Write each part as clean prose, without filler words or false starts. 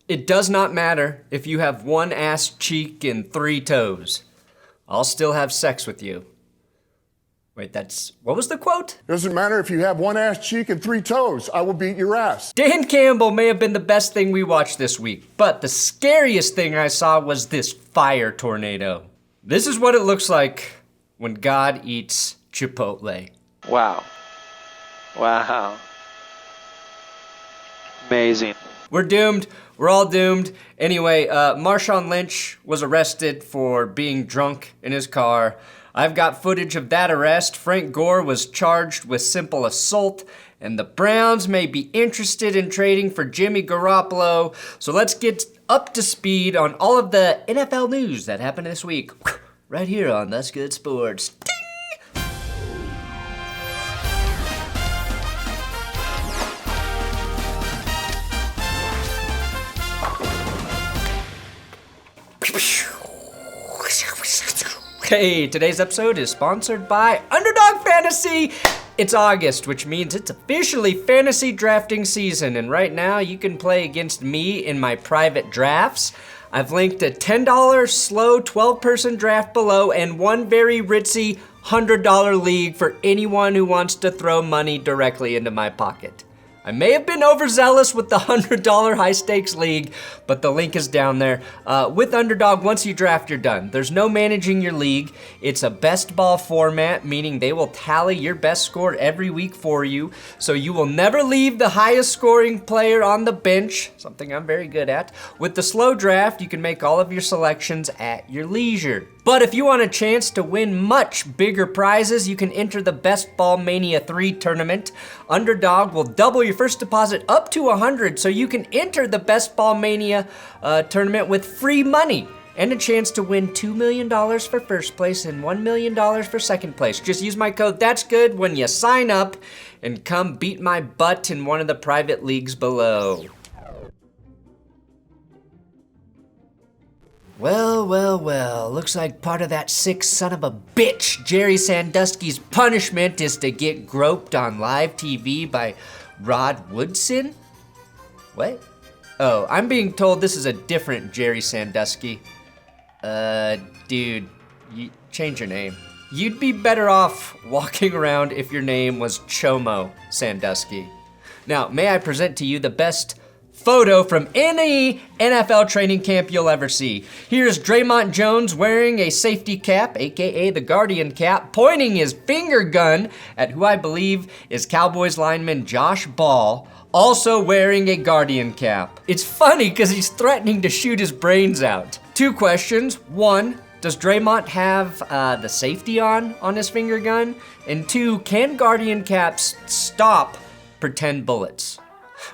It does not matter if you have one ass cheek and 3 toes. I'll still have sex with you. Wait, what was the quote? Doesn't matter if you have one ass cheek and 3 toes. I will beat your ass. Dan Campbell may have been the best thing we watched this week, but the scariest thing I saw was this fire tornado. This is what it looks like when God eats Chipotle. Wow. Wow. Amazing. We're doomed. We're all doomed. Anyway, Marshawn Lynch was arrested for being drunk in his car. I've got footage of that arrest. Frank Gore was charged with simple assault, and the Browns may be interested in trading for Jimmy Garoppolo. So let's get up to speed on all of the NFL news that happened this week, right here on That's Good Sports. Hey, today's episode is sponsored by Underdog Fantasy. It's August, which means it's officially fantasy drafting season, and right now you can play against me in my private drafts. I've linked a $10 slow 12-person draft below and one very ritzy $100 league for anyone who wants to throw money directly into my pocket. I may have been overzealous with the $100 high stakes league, but the link is down there. With Underdog, once you draft, you're done. There's no managing your league. It's a best ball format, meaning they will tally your best score every week for you. So you will never leave the highest scoring player on the bench, something I'm very good at. With the slow draft, you can make all of your selections at your leisure. But if you want a chance to win much bigger prizes, you can enter the Best Ball Mania 3 tournament. Underdog will double your first deposit up to $100, so you can enter the Best Ball Mania tournament with free money and a chance to win $2 million for first place and $1 million for second place. Just use my code That's Good when you sign up and come beat my butt in one of the private leagues below. Well, looks like part of that sick son of a bitch Jerry Sandusky's punishment is to get groped on live TV by Rod Woodson? What? Oh, I'm being told this is a different Jerry Sandusky. Dude, you change your name. You'd be better off walking around if your name was Chomo Sandusky. Now, may I present to you the best photo from any NFL training camp you'll ever see. Here's Draymond Jones wearing a safety cap, aka the Guardian cap, pointing his finger gun at who I believe is Cowboys lineman Josh Ball, also wearing a Guardian cap. It's funny because he's threatening to shoot his brains out. 2 questions. 1, does Draymond have the safety on his finger gun? And 2, can Guardian caps stop pretend bullets?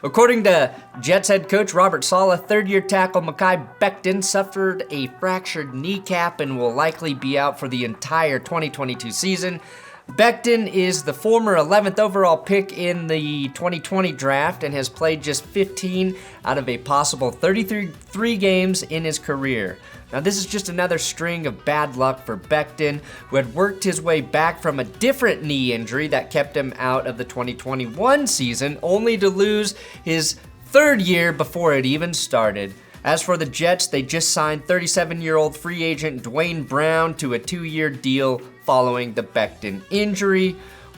According to Jets head coach Robert Saleh, third-year tackle Mekhi Becton suffered a fractured kneecap and will likely be out for the entire 2022 season. Becton is the former 11th overall pick in the 2020 draft and has played just 15 out of a possible 33 games in his career. Now, this is just another string of bad luck for Becton, who had worked his way back from a different knee injury that kept him out of the 2021 season, only to lose his 3rd year before it even started. As for the Jets, they just signed 37-year-old free agent Dwayne Brown to a 2-year deal following the Becton injury.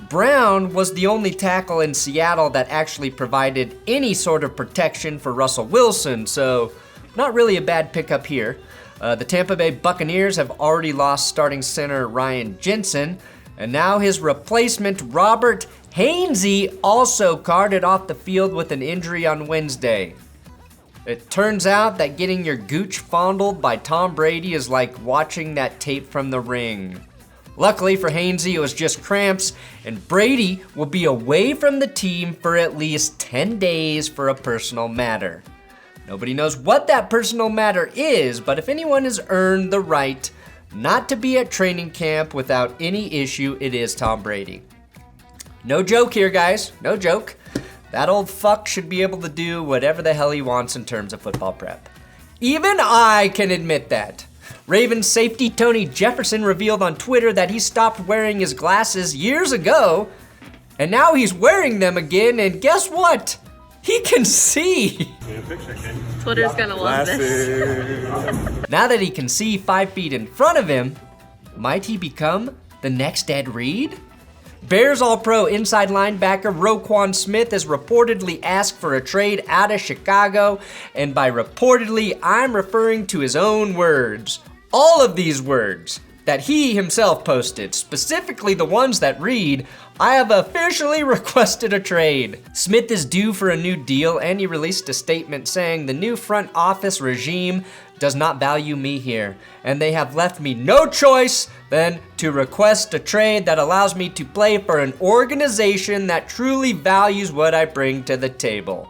Brown was the only tackle in Seattle that actually provided any sort of protection for Russell Wilson, so not really a bad pickup here. The Tampa Bay Buccaneers have already lost starting center Ryan Jensen, and now his replacement Robert Hainsey also carted off the field with an injury on Wednesday. It turns out that getting your gooch fondled by Tom Brady is like watching that tape from The Ring. Luckily for Hainsey, it was just cramps, and Brady will be away from the team for at least 10 days for a personal matter. Nobody knows what that personal matter is, but if anyone has earned the right not to be at training camp without any issue, it is Tom Brady. No joke here, guys. No joke. That old fuck should be able to do whatever the hell he wants in terms of football prep. Even I can admit that. Ravens safety Tony Jefferson revealed on Twitter that he stopped wearing his glasses years ago, and now he's wearing them again, and guess what? He can see. Twitter's gonna love this. Now that he can see 5 feet in front of him, might he become the next Ed Reed? Bears All-Pro inside linebacker Roquan Smith has reportedly asked for a trade out of Chicago, and by reportedly, I'm referring to his own words. All of these words that he himself posted, specifically the ones that read, "I have officially requested a trade." Smith is due for a new deal, and he released a statement saying the new front office regime does not value me here, and they have left me no choice than to request a trade that allows me to play for an organization that truly values what I bring to the table.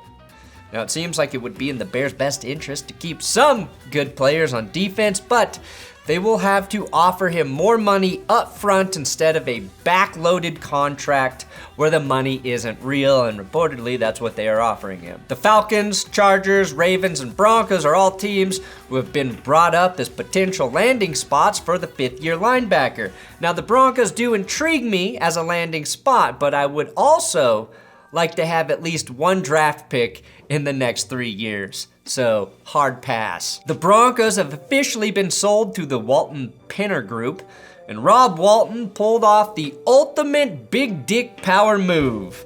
Now, it seems like it would be in the Bears' best interest to keep some good players on defense, but they will have to offer him more money up front instead of a backloaded contract where the money isn't real, and reportedly that's what they are offering him. The Falcons, Chargers, Ravens, and Broncos are all teams who have been brought up as potential landing spots for the 5th-year linebacker. Now, the Broncos do intrigue me as a landing spot, but I would also like to have at least one draft pick in the next 3 years. So, hard pass. The Broncos have officially been sold to the Walton Penner Group, and Rob Walton pulled off the ultimate big dick power move,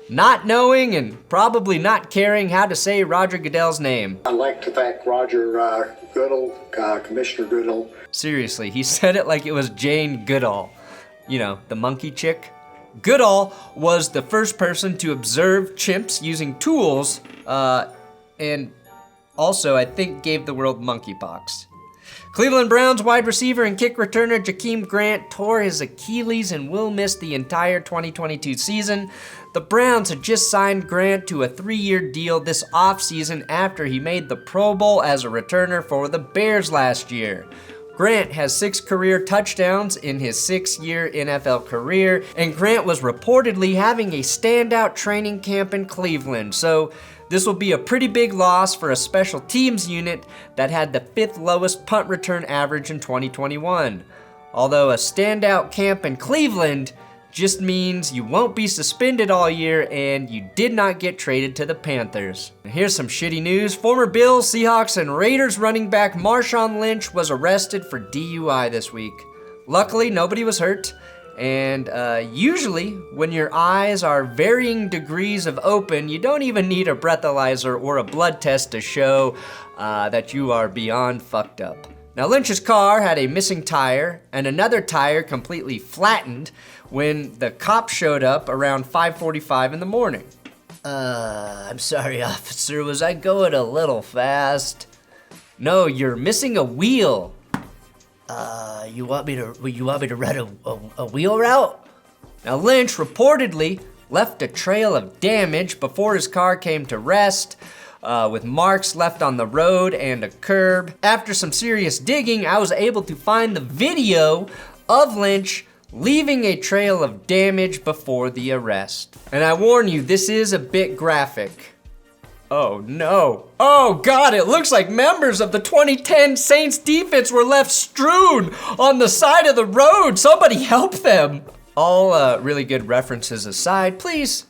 not knowing and probably not caring how to say Roger Goodell's name. I'd like to thank Roger Goodell, Commissioner Goodell. Seriously, he said it like it was Jane Goodall. You know, the monkey chick. Goodall was the first person to observe chimps using tools, and also, I think, gave the world monkeypox. Cleveland Browns wide receiver and kick returner Jakeem Grant tore his Achilles and will miss the entire 2022 season. The Browns had just signed Grant to a 3-year deal this offseason after he made the Pro Bowl as a returner for the Bears last year. Grant has 6 career touchdowns in his 6-year NFL career, and Grant was reportedly having a standout training camp in Cleveland, so this will be a pretty big loss for a special teams unit that had the 5th lowest punt return average in 2021. Although a standout camp in Cleveland just means you won't be suspended all year and you did not get traded to the Panthers. Here's some shitty news. Former Bills, Seahawks, and Raiders running back Marshawn Lynch was arrested for DUI this week. Luckily, nobody was hurt. And usually, when your eyes are varying degrees of open, you don't even need a breathalyzer or a blood test to show that you are beyond fucked up. Now, Lynch's car had a missing tire and another tire completely flattened when the cops showed up around 5:45 in the morning. I'm sorry, officer, was I going a little fast? No, you're missing a wheel. You want me to run a wheel route? Now, Lynch reportedly left a trail of damage before his car came to rest, with marks left on the road and a curb. After some serious digging, I was able to find the video of Lynch leaving a trail of damage before the arrest. And I warn you, this is a bit graphic. Oh no. Oh God, it looks like members of the 2010 Saints defense were left strewn on the side of the road. Somebody help them. All really good references aside, please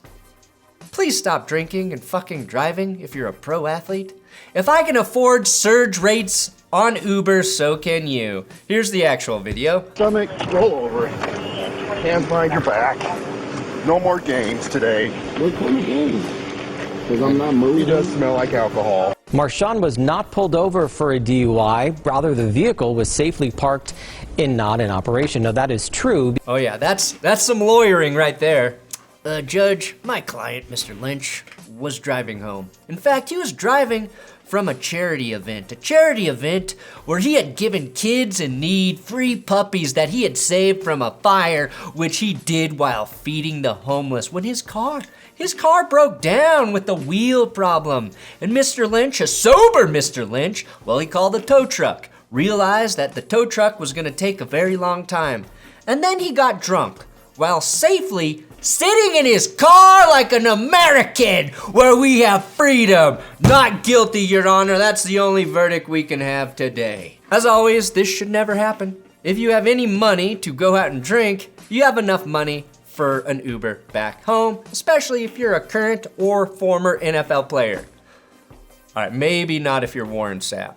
stop drinking and fucking driving if you're a pro athlete. If I can afford surge rates on Uber, so can you. Here's the actual video. Stomach, roll over. Hands behind your back. No more games today. What kind of games? Because I'm not moving. He does smell like alcohol. Marshawn was not pulled over for a DUI. Rather, the vehicle was safely parked and not in operation. Now, that is true. Oh yeah, that's some lawyering right there. Judge, my client, Mr. Lynch, was driving home. In fact, he was driving from a charity event where he had given kids in need free puppies that he had saved from a fire, which he did while feeding the homeless, when his car broke down with a wheel problem. And Mr. Lynch, a sober Mr. Lynch, well, he called the tow truck, realized that the tow truck was gonna take a very long time. And then he got drunk while safely sitting in his car like an American, where we have freedom. Not guilty, Your Honor. That's the only verdict we can have today. As always, this should never happen. If you have any money to go out and drink, you have enough money for an Uber back home, especially if you're a current or former NFL player. All right, maybe not if you're Warren Sapp.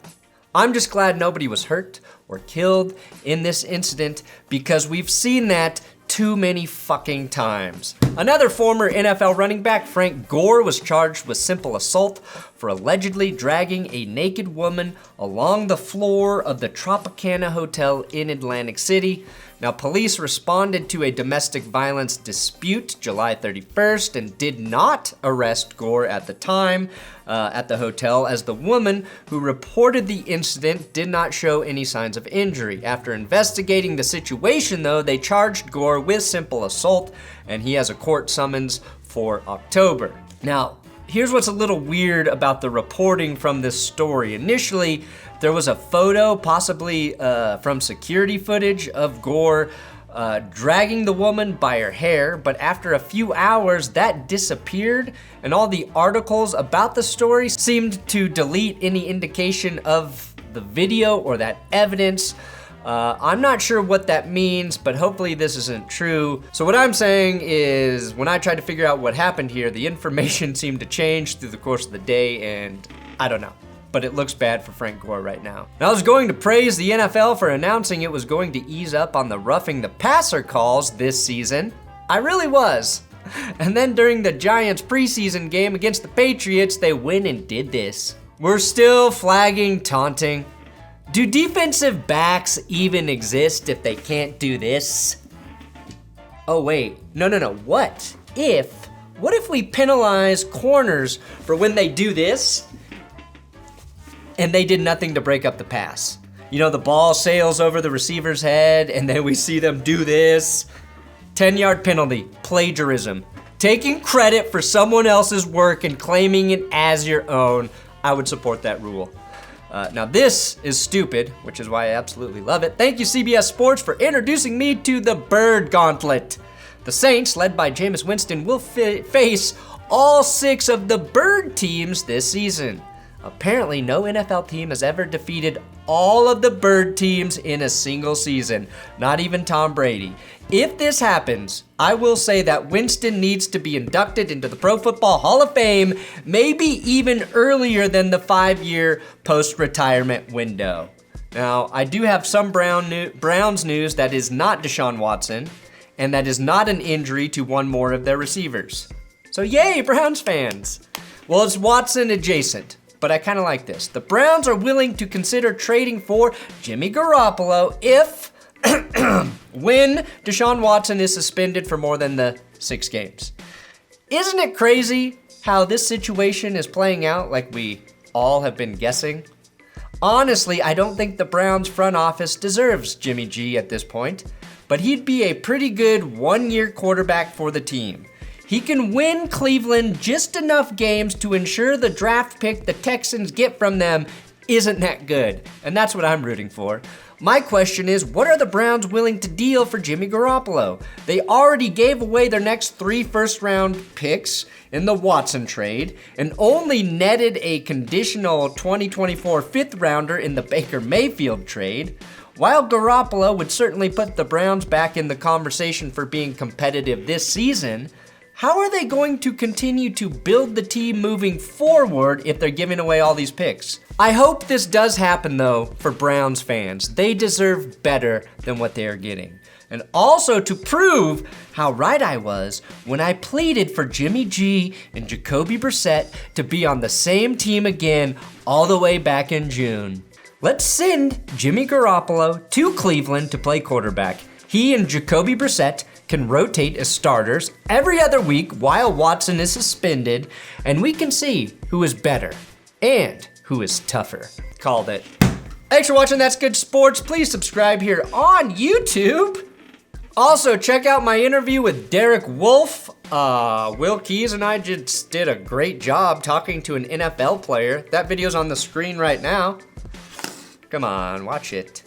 I'm just glad nobody was hurt or killed in this incident because we've seen that too many fucking times. Another former NFL running back, Frank Gore, was charged with simple assault for allegedly dragging a naked woman along the floor of the Tropicana Hotel in Atlantic City. Now, police responded to a domestic violence dispute July 31st and did not arrest Gore at the time at the hotel, as the woman who reported the incident did not show any signs of injury. After investigating the situation, though, they charged Gore with simple assault, and he has a court summons for October. Now, here's what's a little weird about the reporting from this story. Initially, there was a photo, possibly from security footage, of Gore dragging the woman by her hair, but after a few hours, that disappeared, and all the articles about the story seemed to delete any indication of the video or that evidence. I'm not sure what that means, but hopefully this isn't true. So what I'm saying is, when I tried to figure out what happened here, the information seemed to change through the course of the day, and I don't know. But it looks bad for Frank Gore right now. Now, I was going to praise the NFL for announcing it was going to ease up on the roughing the passer calls this season. I really was. And then during the Giants preseason game against the Patriots, they went and did this. We're still flagging taunting. Do defensive backs even exist if they can't do this? Oh wait, no, what if we penalize corners for when they do this? And they did nothing to break up the pass. You know, the ball sails over the receiver's head and then we see them do this. 10-yard penalty, plagiarism. Taking credit for someone else's work and claiming it as your own. I would support that rule. Now this is stupid, which is why I absolutely love it. Thank you CBS Sports for introducing me to the Bird Gauntlet. The Saints, led by Jameis Winston, will face all 6 of the Bird teams this season. Apparently, no NFL team has ever defeated all of the Bird teams in a single season, not even Tom Brady. If this happens, I will say that Winston needs to be inducted into the Pro Football Hall of Fame, maybe even earlier than the 5-year post-retirement window. Now, I do have some Browns news that is not Deshaun Watson, and that is not an injury to one more of their receivers. So yay, Browns fans! Well, it's Watson adjacent. But I kind of like this. The Browns are willing to consider trading for Jimmy Garoppolo if, when Deshaun Watson is suspended for more than the 6 games. Isn't it crazy how this situation is playing out like we all have been guessing? Honestly, I don't think the Browns front office deserves Jimmy G at this point, but he'd be a pretty good 1-year quarterback for the team. He can win Cleveland just enough games to ensure the draft pick the Texans get from them isn't that good. And that's what I'm rooting for. My question is, what are the Browns willing to deal for Jimmy Garoppolo? They already gave away their next 3 first-round picks in the Watson trade and only netted a conditional 2024 5th-rounder in the Baker Mayfield trade. While Garoppolo would certainly put the Browns back in the conversation for being competitive this season, how are they going to continue to build the team moving forward if they're giving away all these picks? I hope this does happen though for Browns fans. They deserve better than what they are getting. And also to prove how right I was when I pleaded for Jimmy G and Jacoby Brissett to be on the same team again all the way back in June. Let's send Jimmy Garoppolo to Cleveland to play quarterback. He and Jacoby Brissett can rotate as starters every other week while Watson is suspended, and we can see who is better and who is tougher. Called it. Thanks for watching That's Good Sports. Please subscribe here on YouTube. Also, check out my interview with Derek Wolfe. Will Keys and I just did a great job talking to an NFL player. That video's on the screen right now. Come on, watch it.